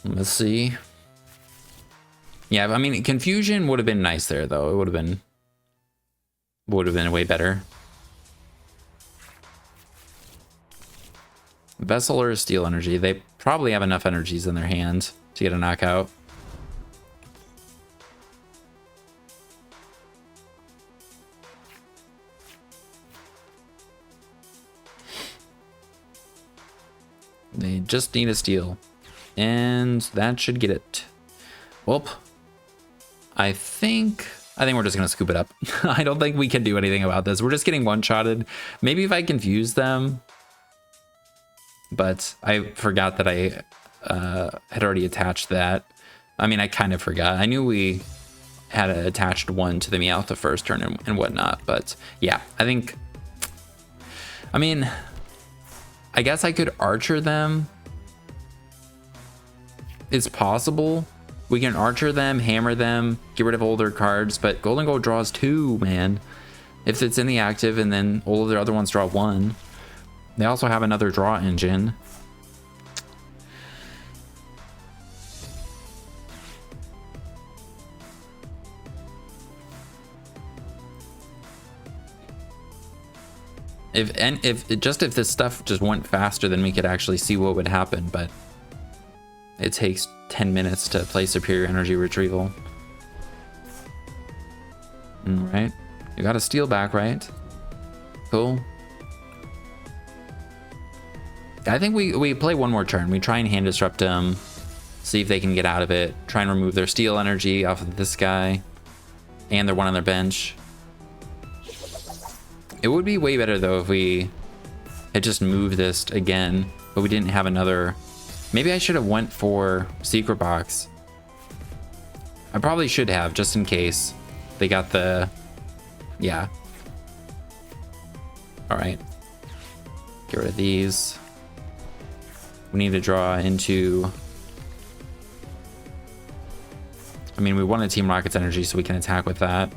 [SPEAKER 1] Let's see. Yeah, I mean, confusion would have been nice there, though. It would have been way better. Vessel or steel energy. They probably have enough energies in their hand to get a knockout. They just need a steal. And that should get it. Well, I think we're just gonna scoop it up. I don't think we can do anything about this. We're just getting one-shotted. Maybe if I confuse them. But I forgot that I had already attached that. I mean, I kind of forgot. I knew we had attached one to the Meowth the first turn and whatnot. But yeah, I think, I mean, I guess I could Archer them. It's possible. We can Archer them, hammer them, get rid of all their cards, but Golden Gold draws 2, man. If it's in the active and then all of their other ones draw 1. They also have another draw engine. If this stuff just went faster, then we could actually see what would happen, but it takes 10 minutes to play Superior Energy Retrieval. All right, you got a steal back, right? Cool. I think we play one more turn. We try and hand disrupt them, see if they can get out of it, try and remove their steal energy off of this guy and their one on their bench. It would be way better though if we had just moved this again, but we didn't have another. Maybe I should have went for Secret Box. I probably should have, just in case they got the, yeah. All right, get rid of these. We need to draw into, I mean, we want a Team Rocket's energy so we can attack with that.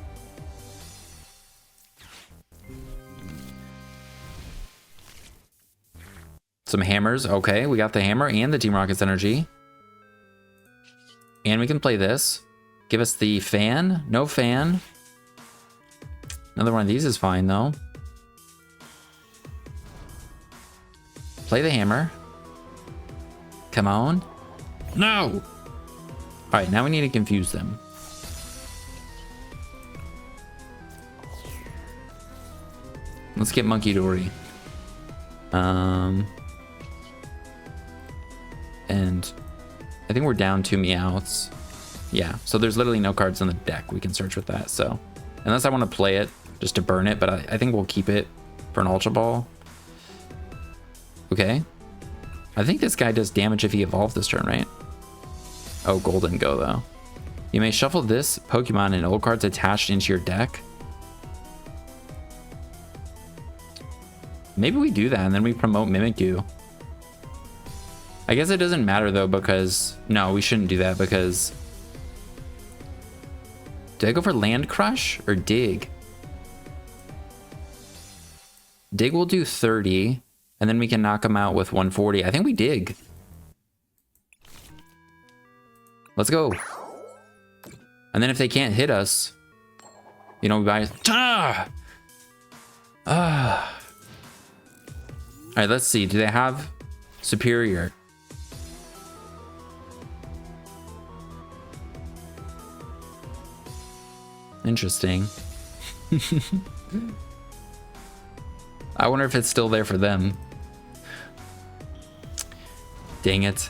[SPEAKER 1] Some hammers. Okay, we got the hammer and the Team Rocket's energy. And we can play this. Give us the fan. No fan. Another one of these is fine, though. Play the hammer. Come on. No! Alright, now we need to confuse them. Let's get Monkey Dory. And I think we're down 2 Meowths. Yeah, so there's literally no cards on the deck we can search with that. So unless I want to play it just to burn it, but I think we'll keep it for an Ultra Ball. Okay. I think this guy does damage if he evolves this turn, right? Oh, Golden Go though. You may shuffle this Pokemon and all cards attached into your deck. Maybe we do that and then we promote Mimikyu. I guess it doesn't matter though, because no, we shouldn't do that, because did I go for Land Crush or Dig? Dig will do 30 and then we can knock him out with 140. I think we Dig. Let's go. And then if they can't hit us, you know, we buy. All right, let's see. Do they have Superior? Interesting. I wonder if it's still there for them. Dang it.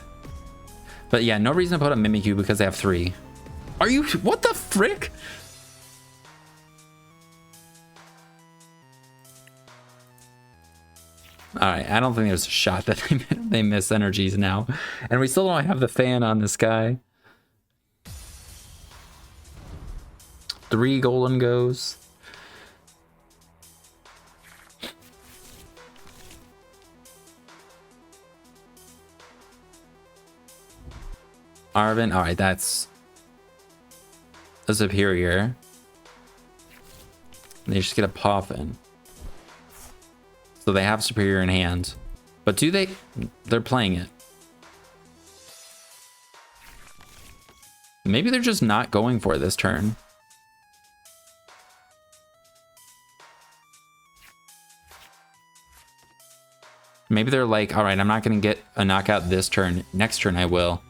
[SPEAKER 1] But yeah, no reason to put a Mimikyu because they have 3. Are you, what the frick? All right, I don't think there's a shot that they miss energies now. And we still don't have the fan on this guy. 3 Golden Goes. Arvin, all right, that's a Superior. They just get a Poffin. So they have Superior in hand. But do they? They're playing it. Maybe they're just not going for it this turn. Maybe they're like, all right, I'm not going to get a knockout this turn. Next turn I will.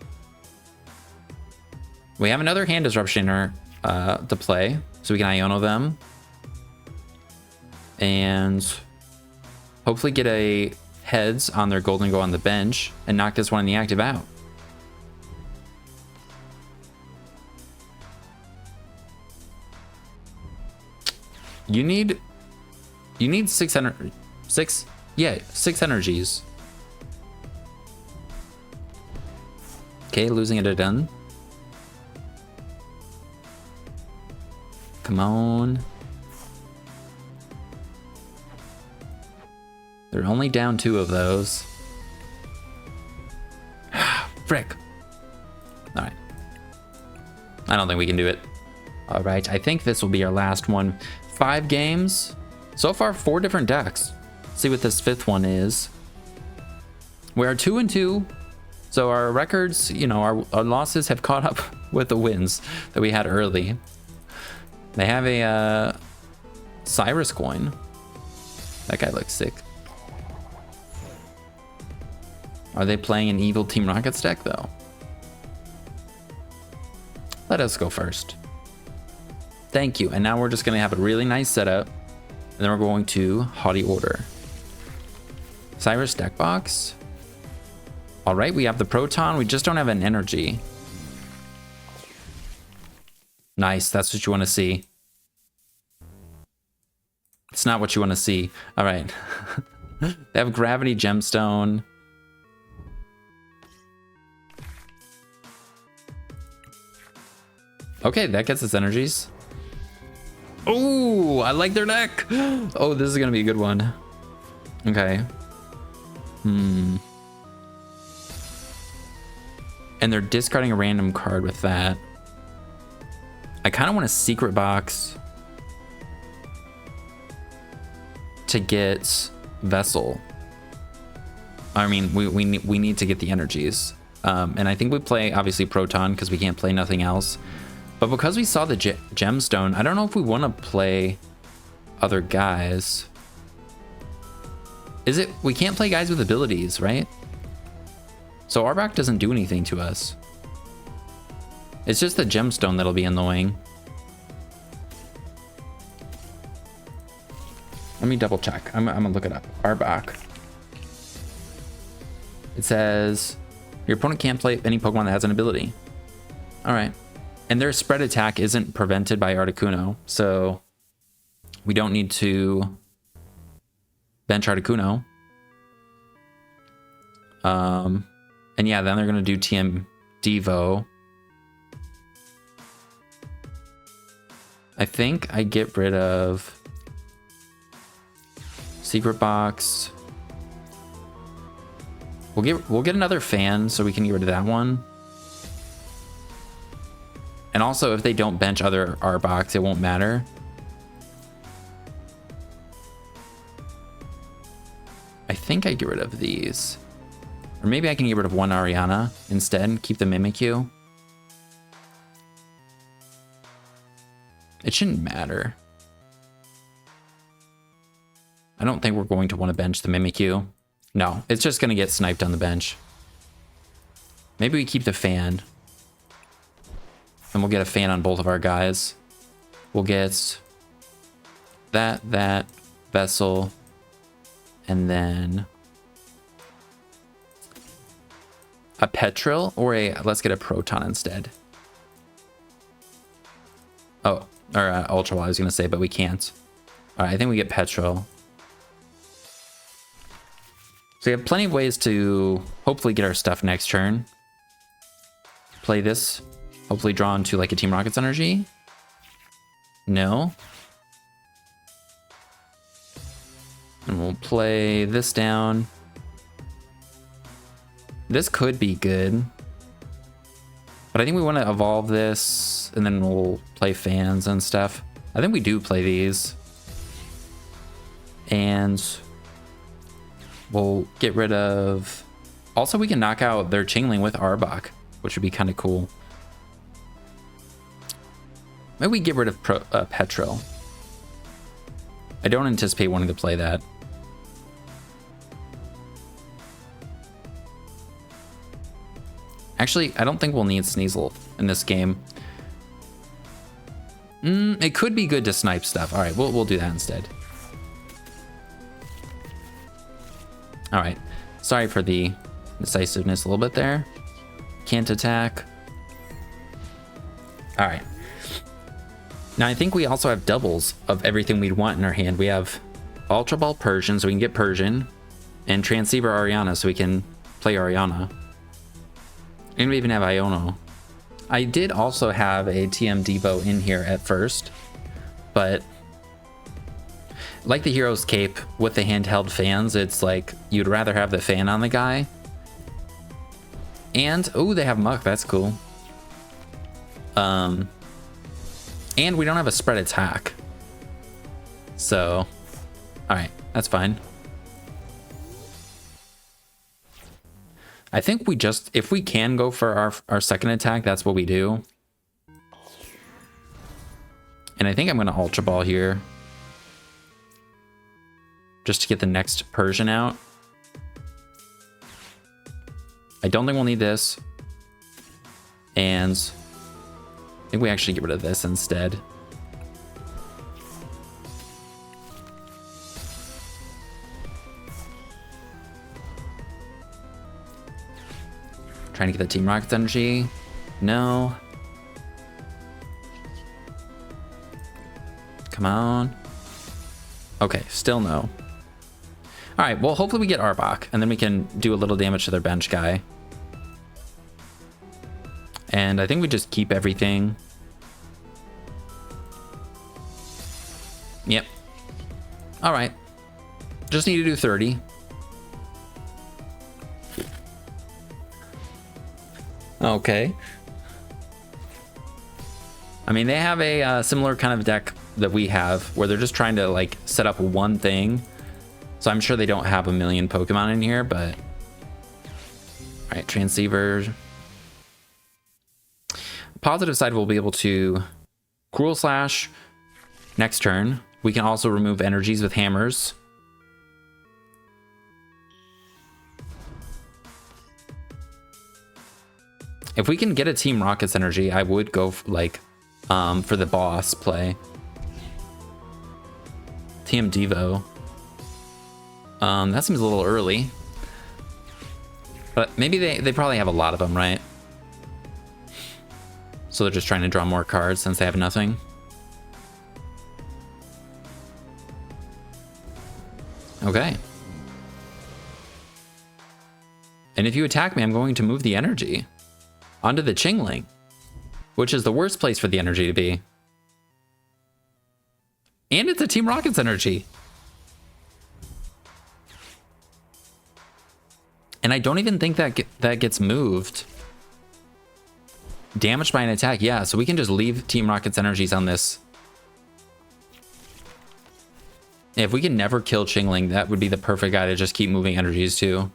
[SPEAKER 1] We have another hand disruptioner to play, so we can Iono them. And hopefully get a heads on their Golden Go on the bench and knock this one in the active out. You need 600, 6, yeah, 6 energies. Okay, losing it a done. Come on. They're only down 2 of those. Frick. All right. I don't think we can do it. All right, I think this will be our last one. 5 games. So far, 4 different decks. Let's see what this 5th one is. We are 2-2. So our records, you know, our losses have caught up with the wins that we had early. They have a Cyrus coin. That guy looks sick. Are they playing an evil Team Rockets deck though? Let us go first. Thank you. And now we're just going to have a really nice setup. And then we're going to Haughty Order. Cyrus deck box. All right, we have the Proton. We just don't have an energy. Nice, that's what you want to see. It's not what you want to see. All right. They have Gravity Gemstone. Okay, that gets its energies. Oh, I like their deck. Oh, this is going to be a good one. Okay. And they're discarding a random card with that. I kind of want a secret box to get Vessel. I mean, we need to get the energies. And I think we play, obviously, Proton because we can't play nothing else. But because we saw the Gemstone, I don't know if we want to play other guys. Is it... We can't play guys with abilities, right? So Arbok doesn't do anything to us. It's just the Gemstone that'll be annoying. Let me double check. I'm gonna look it up. Arbok. It says your opponent can't play any Pokemon that has an ability. All right. And their spread attack isn't prevented by Articuno, so we don't need to bench Articuno. And yeah, then they're gonna do TM Devo. I think I get rid of Secret Box. We'll get another fan so we can get rid of that one. And also, if they don't bench other Arboks, it won't matter. I think I get rid of these. Or maybe I can get rid of one Ariana instead. Keep the Mimikyu. It shouldn't matter. I don't think we're going to want to bench the Mimikyu. No, it's just going to get sniped on the bench. Maybe we keep the fan. And we'll get a fan on both of our guys. We'll get that, Vessel, and then a Petrel or let's get a Proton instead. Oh, or Ultra Ball I was going to say, but we can't. All right, I think we get Petrel. So we have plenty of ways to hopefully get our stuff next turn. Play this. Hopefully draw into like a Team Rockets energy. No. And we'll play this down. This could be good. But I think we want to evolve this and then we'll play fans and stuff. I think we do play these. And we'll get rid of... Also, we can knock out their Chingling with Arbok, which would be kind of cool. Maybe we get rid of Petrel. I don't anticipate wanting to play that. Actually, I don't think we'll need Sneasel in this game. It could be good to snipe stuff. All right, we'll do that instead. All right. Sorry for the decisiveness a little bit there. Can't attack. All right. Now, I think we also have doubles of everything we'd want in our hand. We have Ultra Ball Persian, so we can get Persian, and Transceiver Ariana, so we can play Ariana. And we even have Iono. I did also have a TM Devo in here at first, But like the hero's cape with the handheld fans, it's like you'd rather have the fan on the guy. And oh, they have Muck, that's cool. And we don't have a spread attack. So, all right, that's fine. I think we just, if we can go for our second attack, that's what we do. And I think I'm going to Ultra Ball here. Just to get the next Persian out. I don't think we'll need this. And I think we actually get rid of this instead. Trying to get the Team Rocket's energy. No. Come on. Okay, still no. All right, well, hopefully we get Arbok, and then we can do a little damage to their bench guy. And I think we just keep everything. Yep. All right. Just need to do 30. Okay. I mean, they have a similar kind of deck that we have, where they're just trying to like set up one thing. So I'm sure they don't have a million Pokemon in here, but all right, Transceiver. Positive side, we'll be able to Cruel Slash next turn. We can also remove energies with hammers. If we can get a Team Rocket's energy, I would go for the boss play. Team Devo. That seems a little early. But maybe they probably have a lot of them, right? So they're just trying to draw more cards since they have nothing. Okay. And if you attack me, I'm going to move the energy onto the Chingling, which is the worst place for the energy to be. And it's a Team Rocket's energy. And I don't even think that gets moved. Damaged by an attack, yeah, so we can just leave Team Rocket's energies on this. If we can never kill Chingling, that would be the perfect guy to just keep moving energies to.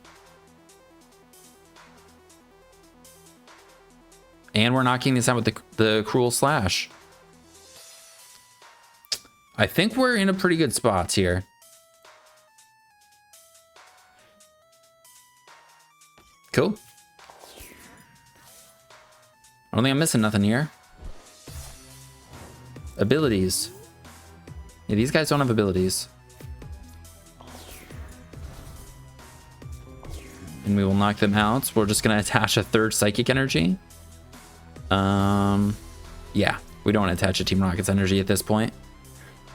[SPEAKER 1] And we're knocking this out with the Cruel Slash. I think we're in a pretty good spot here. Cool. I don't think I'm missing nothing here. Abilities. Yeah, these guys don't have abilities. And we will knock them out. We're just going to attach a third Psychic Energy. Yeah, we don't want to attach a Team Rocket's energy at this point.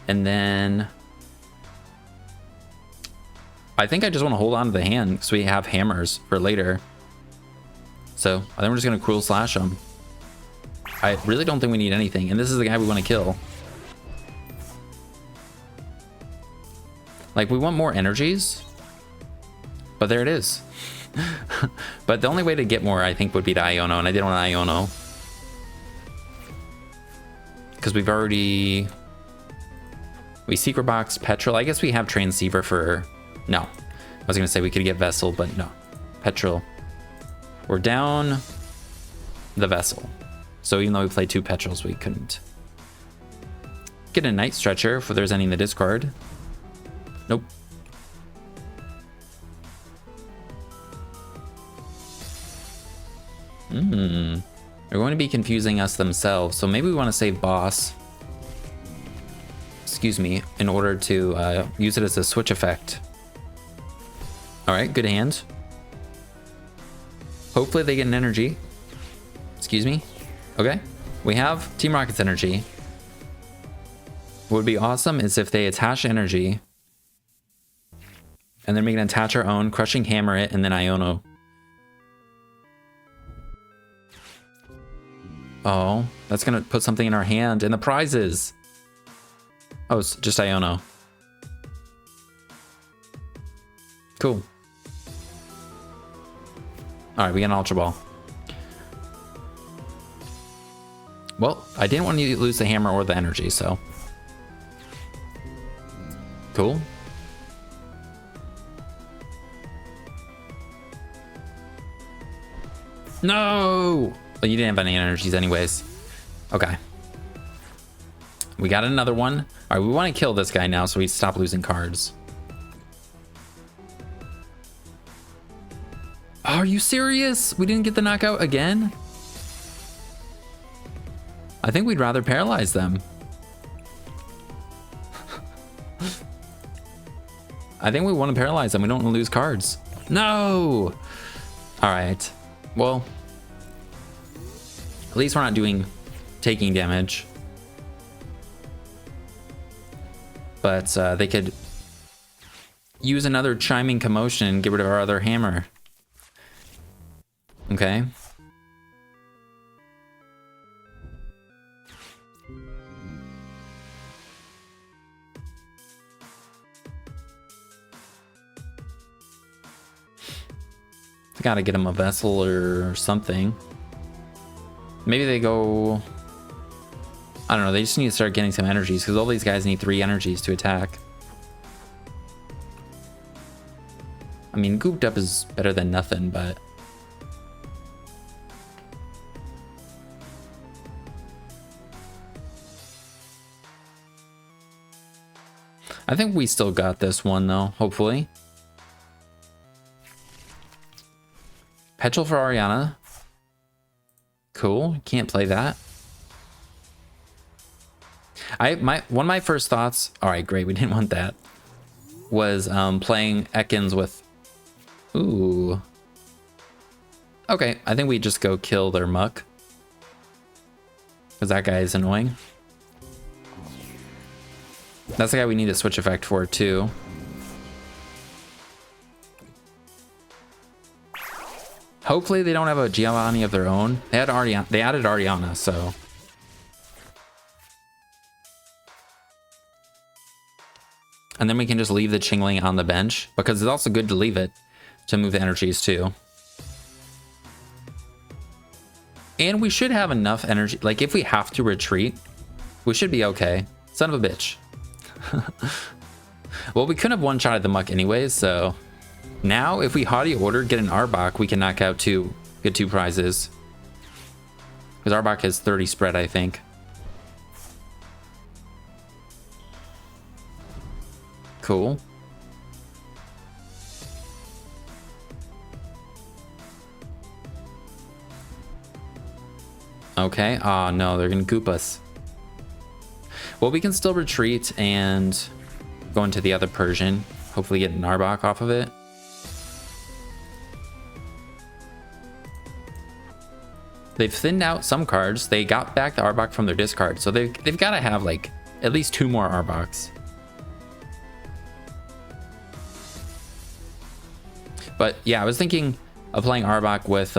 [SPEAKER 1] And then I think I just want to hold on to the hand because we have hammers for later. So I think we're just going to Cruel Slash them. I really don't think we need anything. And this is the guy we want to kill. Like, we want more energies. But there it is. But the only way to get more, I think, would be to Iono. And I didn't want to Iono. Because we've already... We Secret Box, Petrel. I guess we have Transceiver for... No. I was going to say we could get Vessel, but no. Petrel. We're down the Vessel. So even though we played 2 Petrels, we couldn't get a Night Stretcher if there's any in the discard. Nope. They're going to be confusing us themselves, so maybe we want to save Boss. Excuse me, in order to use it as a switch effect. Alright, good hand. Hopefully they get an energy. Excuse me. Okay, we have Team Rocket's energy. What would be awesome is if they attach energy. And then we can attach our own, Crushing Hammer it, and then Iono. Oh, that's going to put something in our hand. And the prizes. Oh, it's just Iono. Cool. Alright, we got an Ultra Ball. Well, I didn't want to lose the hammer or the energy, so. Cool. No! But you didn't have any energies anyways. Okay. We got another one. Alright, we want to kill this guy now so we stop losing cards. Are you serious? We didn't get the knockout again? I think we'd rather paralyze them. I think we want to paralyze them. We don't want to lose cards. No! Alright. Well, at least we're not taking damage. But they could use another Chiming Commotion and get rid of our other hammer. Okay. Gotta get him a vessel or something. Maybe they go... I don't know, they just need to start getting some energies because all these guys need 3 energies to attack. I mean, gooped up is better than nothing, but... I think we still got this one though, hopefully. Petrel for Ariana. Cool. Can't play that. One of my first thoughts. All right, great. We didn't want that. Was playing Ekans with. Ooh. Okay, I think we just go kill their muck. Because that guy is annoying. That's the guy we need a switch effect for too. Hopefully they don't have a Giovanni of their own. They added Ariana, so. And then we can just leave the Chingling on the bench because it's also good to leave it to move the energies too. And we should have enough energy. Like if we have to retreat, we should be okay. Son of a bitch. Well, we couldn't have one-shotted the muck anyways, so. Now, if we Haughty Order, get an Arbok, we can knock out get 2 prizes. Because Arbok has 30 spread, I think. Cool. Okay. Oh, no, they're going to goop us. Well, we can still retreat and go into the other Persian. Hopefully get an Arbok off of it. They've thinned out some cards. They got back the Arbok from their discard, so they've got to have like at least 2 more Arboks. But yeah, I was thinking of playing Arbok with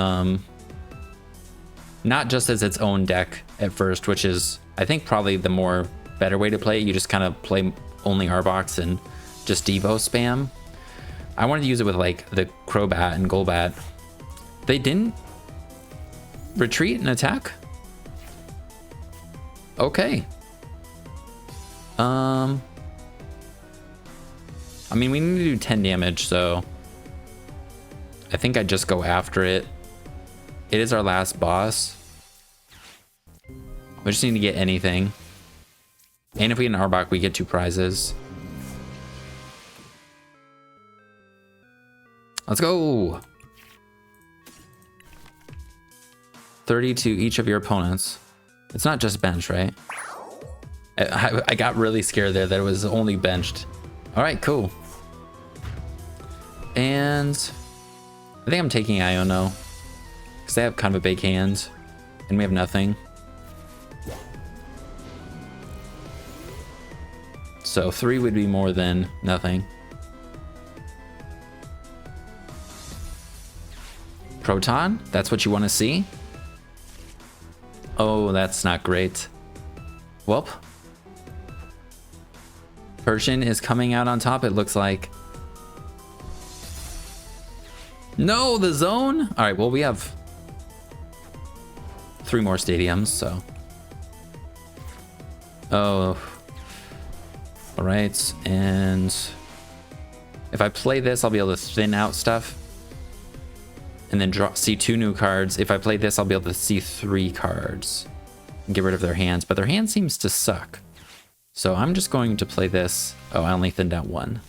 [SPEAKER 1] not just as its own deck at first, which is I think probably the more better way to play it. You just kind of play only Arboks and just Devo spam. I wanted to use it with like the Crobat and Golbat. They didn't retreat and attack? Okay. I mean, we need to do 10 damage, so I think I'd just go after it. It is our last boss. We just need to get anything. And if we get an Arbok, we get 2 prizes. Let's go. 30 to each of your opponents. It's not just bench, right? I got really scared there that it was only benched. All right, cool. And I think I'm taking Iono because they have kind of a big hand and we have nothing. So 3 would be more than nothing. Proton, that's what you want to see? Oh, that's not great. Well, Persian is coming out on top, it looks like. No, the zone? All right, well, we have 3 more stadiums, so. Oh. All right, and if I play this, I'll be able to thin out stuff and then see 2 new cards. If I play this, I'll be able to see 3 cards and get rid of their hands, but their hand seems to suck. So I'm just going to play this. Oh, I only thinned out 1.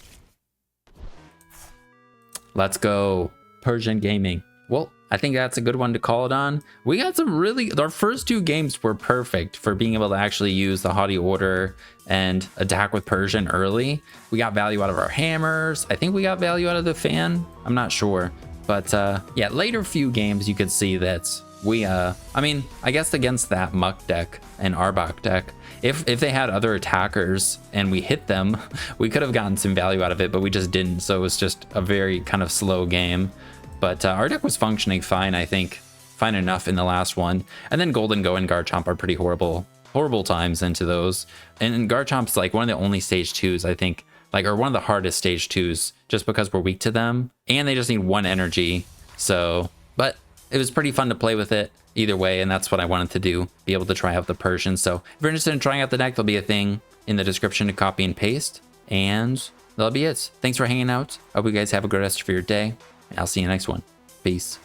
[SPEAKER 1] Let's go, Persian Gaming. Well, I think that's a good one to call it on. We got some really, our first 2 games were perfect for being able to actually use the Haughty Order and attack with Persian early. We got value out of our hammers. I think we got value out of the fan. I'm not sure. But yeah, later few games you could see that we, I mean, I guess against that Muck deck and Arbok deck, if they had other attackers and we hit them, we could have gotten some value out of it, but we just didn't. So it was just a very kind of slow game. But our deck was functioning fine, I think. Fine enough in the last one. And then Golden Go and Garchomp are pretty horrible times into those. And Garchomp's like one of the only stage 2s, I think, like, or one of the hardest stage 2s, just because we're weak to them. And they just need 1 energy. So, but it was pretty fun to play with it either way. And that's what I wanted to do, be able to try out the Persian. So if you're interested in trying out the deck, there'll be a thing in the description to copy and paste. And that'll be it. Thanks for hanging out. I hope you guys have a good rest of your day. I'll see you next one. Peace.